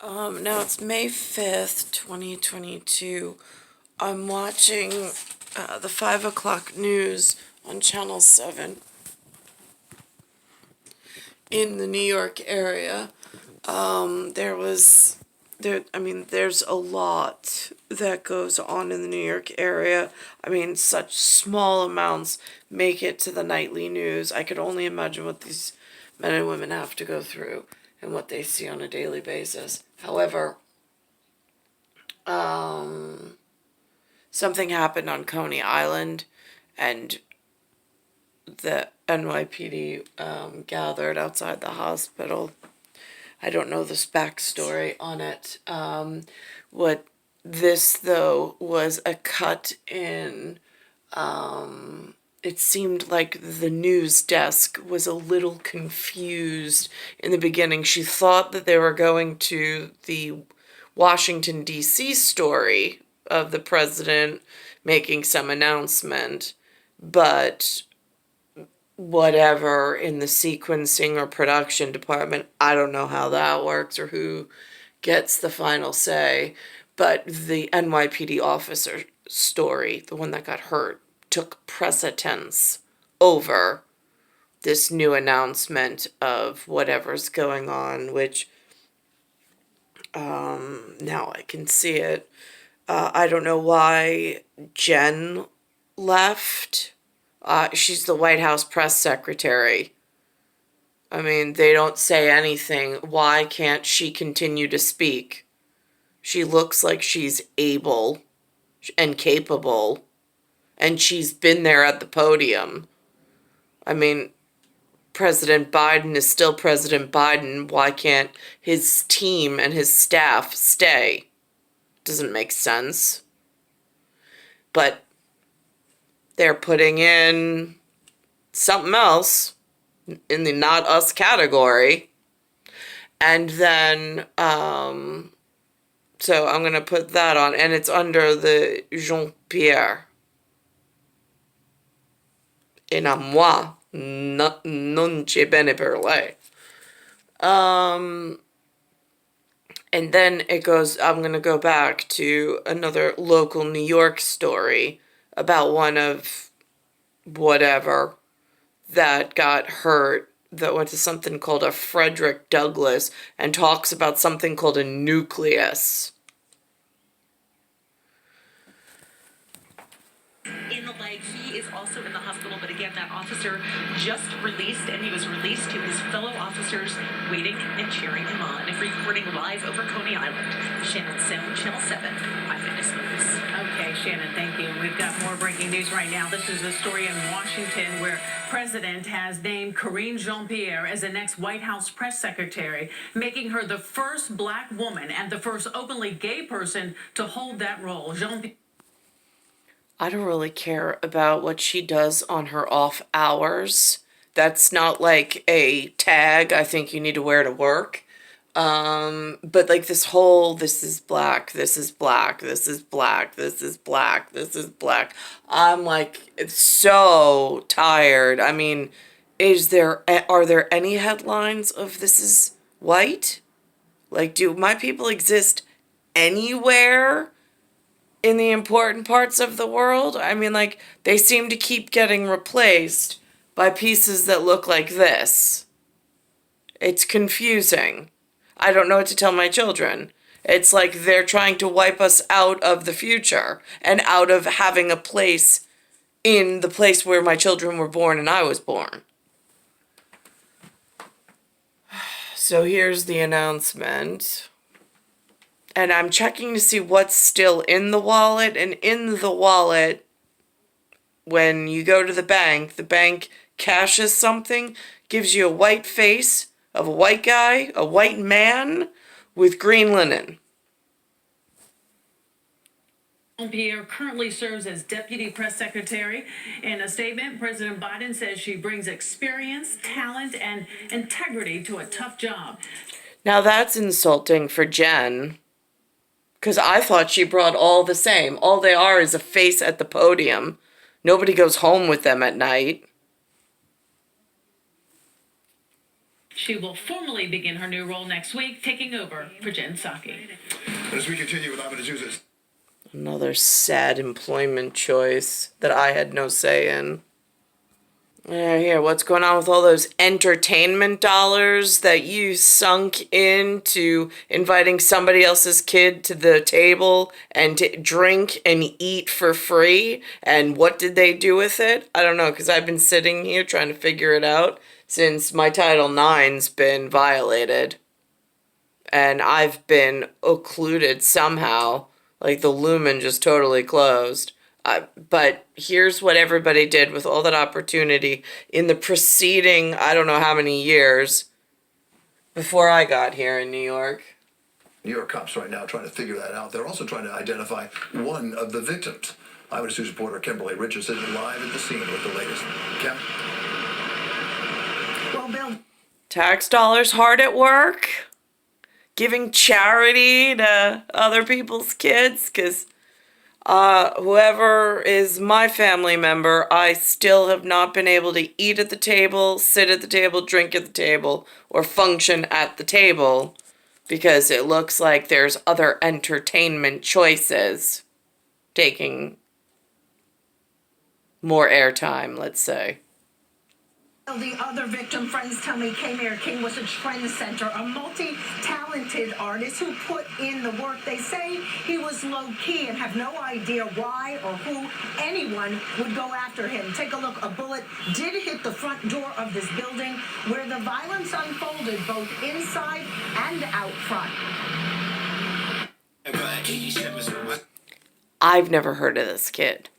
Now it's May 5th, 2022. I'm watching the 5 o'clock news on Channel 7 in the New York area. There's a lot that goes on in the New York area. I mean, such small amounts make it to the nightly news. I could only imagine what these men and women have to go through and what they see on a daily basis. However, something happened on Coney Island, and the NYPD gathered outside the hospital. I don't know this backstory on it. What this, though, was a cut in. It seemed like the news desk was a little confused in the beginning. She thought that they were going to the Washington, D.C. story of the president making some announcement, but whatever in the sequencing or production department, I don't know how that works or who gets the final say, but the NYPD officer story, the one that got hurt, took precedence over this new announcement of whatever's going on, which now I can see it. I don't know why Jen left. She's the Whitehouse press secretary. I mean, they don't say anything. Why can't she continue to speak? She looks like she's able and capable, and she's been there at the podium. I mean, President Biden is still President Biden. Why can't his team and his staff stay? Doesn't make sense. But they're putting in something else in the not us category. And then, so I'm going to put that on, and it's under the Jean-Pierre. Et a moi, non c'è bene per lei. And then it goes, I'm going to go back to another local New York story about one of whatever that got hurt, that went to something called a Frederick Douglass and talks about something called a nucleus. In the leg. He is also in the hospital, but again, that officer just released, and he was released to his fellow officers waiting and cheering him on. And reporting live over Coney Island, Shannon Sim, Channel 7, Eyewitness News. Okay, Shannon, thank you. We've got more breaking news right now. This is a story in Washington where President has named Karine Jean-Pierre as the next White House press secretary, making her the first black woman and the first openly gay person to hold that role. Jean-Pierre. I don't really care about what she does on her off hours. That's not like a tag I think you need to wear to work. But like this whole, this is black, this is black, this is black, this is black, this is black. I'm like, it's so tired. I mean, are there any headlines of this is white? Like, do my people exist anywhere in the important parts of the world? I mean, like, they seem to keep getting replaced by pieces that look like this. It's confusing. I don't know what to tell my children. It's like they're trying to wipe us out of the future and out of having a place in the place where my children were born and I was born. So here's the announcement. And I'm checking to see what's still in the wallet. And in the wallet, when you go to the bank cashes something, gives you a white face of a white guy, a white man with green linen. Jean-Pierre currently serves as deputy press secretary. In a statement, President Biden says she brings experience, talent, and integrity to a tough job. Now that's insulting for Jen, because I thought she brought all the same. All they are is a face at the podium. Nobody goes home with them at night. She will formally begin her new role next week, taking over for Jen Psaki. As we continue with Cattaruzza. Another sad employment choice that I had no say in. Yeah, here, what's going on with all those entertainment dollars that you sunk into inviting somebody else's kid to the table and to drink and eat for free? And what did they do with it? I don't know, because I've been sitting here trying to figure it out since my Title IX's been violated. And I've been occluded somehow. Like the lumen just totally closed. But here's what everybody did with all that opportunity in the preceding, I don't know how many years before I got here in New York. New York cops right now trying to figure that out. They're also trying to identify one of the victims. Eyewitness News reporter Kimberly Richardson live at the scene with the latest. Kim? Well, Bill. Tax dollars hard at work, giving charity to other people's kids, because whoever is my family member, I still have not been able to eat at the table, sit at the table, drink at the table, or function at the table because it looks like there's other entertainment choices taking more airtime, let's say. The other victim, friends tell me, K-Mayor King was a trendsetter, a multi-talented artist who put in the work. They say he was low-key and have no idea why or who anyone would go after him. Take a look. A bullet did hit the front door of this building where the violence unfolded both inside and out front. I've never heard of this kid.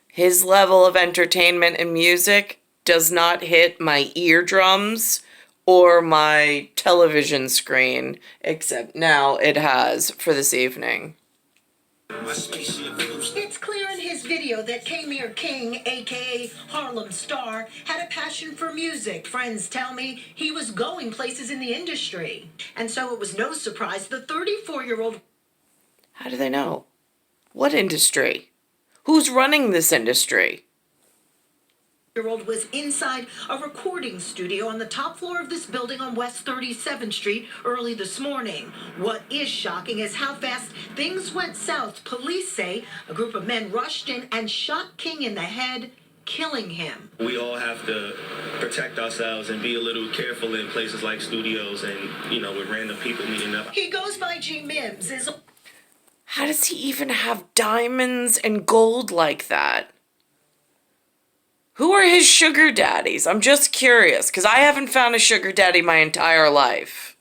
His level of entertainment and music does not hit my eardrums or my television screen, except now it has for this evening. It's clear in his video that K-Mayor King, a.k.a. Harlem Star, had a passion for music. Friends tell me he was going places in the industry. And so it was no surprise the 34-year-old... How do they know? What industry? Who's running this industry? Was inside a recording studio on the top floor of this building on West 37th Street early this morning. What is shocking is how fast things went south. Police say a group of men rushed in and shot King in the head, killing him. We all have to protect ourselves and be a little careful in places like studios and, with random people meeting up. He goes by G Mims. How does he even have diamonds and gold like that? Who are his sugar daddies? I'm just curious, because I haven't found a sugar daddy my entire life.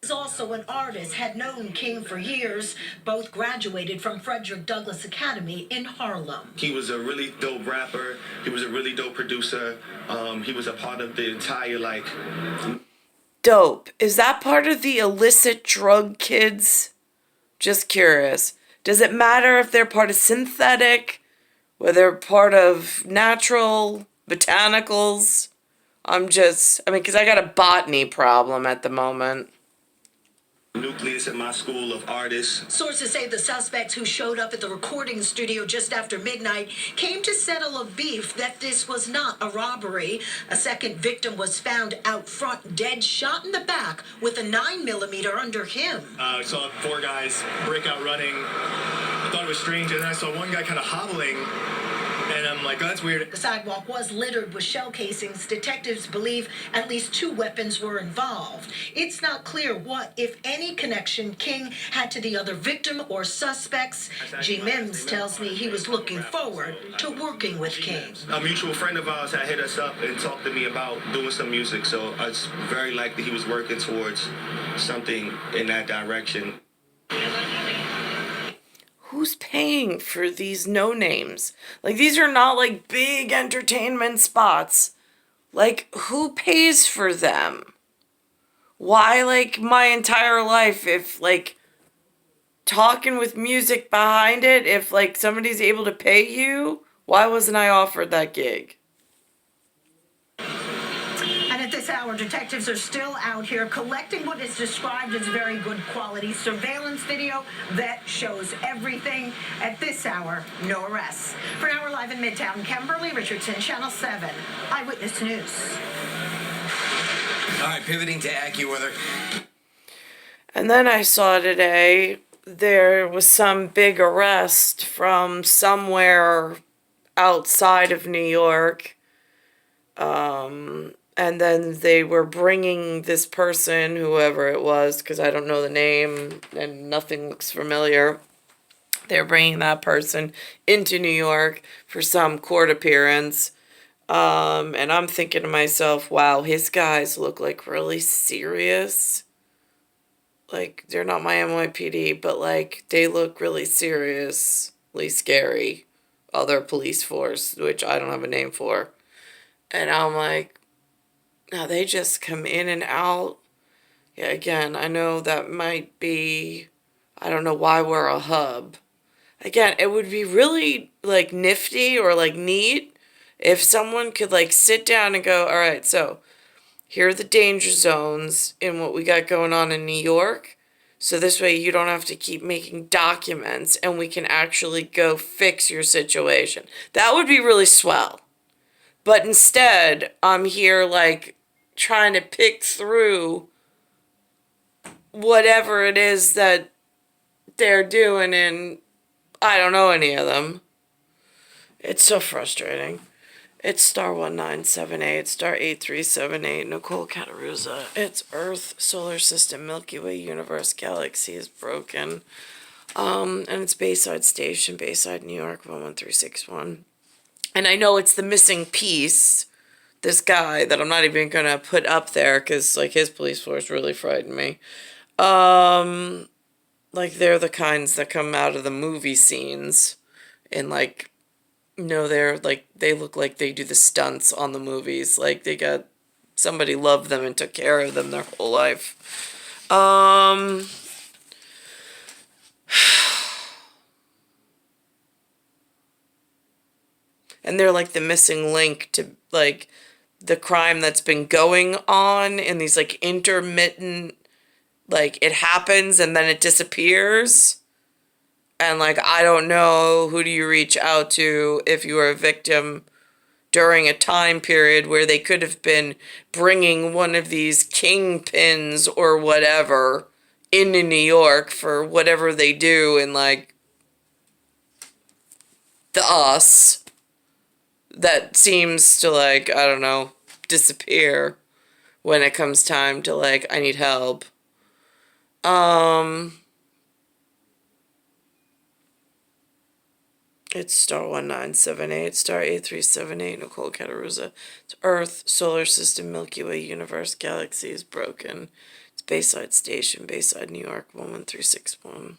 He's also an artist, had known King for years. Both graduated from Frederick Douglass Academy in Harlem. He was a really dope rapper. He was a really dope producer. He was a part of the entire, Dope. Is that part of the illicit drug kids? Just curious. Does it matter if they're part of synthetic? Whether they're part of natural, botanicals? Because I got a botany problem at the moment. Nucleus at my school of artists. Sources say the suspects who showed up at the recording studio just after midnight came to settle a beef, that this was not a robbery. A second victim was found out front, dead, shot in the back with a 9mm under him. I saw 4 guys break out running. I thought it was strange, and then I saw one guy kind of hobbling. And I'm like, oh, that's weird. The sidewalk was littered with shell casings. Detectives believe at least 2 weapons were involved. It's not clear what, if any, connection King had to the other victim or suspects. G Mims tells me he was looking forward to working with King. A mutual friend of ours had hit us up and talked to me about doing some music, so it's very likely he was working towards something in that direction. Who's paying for these no-names? These are not, big entertainment spots. Who pays for them? Why, my entire life, if, talking with music behind it, if, somebody's able to pay you, why wasn't I offered that gig? This hour, detectives are still out here collecting what is described as very good quality surveillance video that shows everything. At this hour, no arrests. For an hour live in Midtown, Kimberly Richardson, Channel 7, Eyewitness News. All right, pivoting to AccuWeather. And then I saw today there was some big arrest from somewhere outside of New York. And then they were bringing this person, whoever it was, because I don't know the name and nothing looks familiar. They're bringing that person into New York for some court appearance. And I'm thinking to myself, wow, his guys look like really serious. Like, they're not my NYPD, but like, they look really seriously scary. Other police force, which I don't have a name for. And I'm like, now they just come in and out. Yeah, again, I know that might be, I don't know why we're a hub. Again, it would be really like nifty or like neat if someone could like sit down and go, all right, so here are the danger zones in what we got going on in New York. So this way you don't have to keep making documents and we can actually go fix your situation. That would be really swell. But instead, I'm here like trying to pick through whatever it is that they're doing, and I don't know any of them. It's so frustrating. It's star 1978, star 8378, Nicole Cattaruzza. It's Earth, Solar System, Milky Way, Universe, Galaxy is broken. And it's Bayside Station, Bayside, New York, 11361. And I know it's the missing piece, this guy that I'm not even gonna put up there because like his police force really frightened me. Like they're the kinds that come out of the movie scenes and like, no, they're like, they look like they do the stunts on the movies. Like they got, somebody loved them and took care of them their whole life. And they're like the missing link to like the crime that's been going on in these like intermittent, like it happens and then it disappears. And like, I don't know, who do you reach out to if you are a victim during a time period where they could have been bringing one of these kingpins or whatever into New York for whatever they do in like the us that seems to like, I don't know, disappear when it comes time to like, I need help. It's star 1978, star 8378, Nicole Cattaruzza. It's Earth, Solar System, Milky Way, Universe, Galaxy is broken. It's Bayside Station, Bayside, New York, 11361.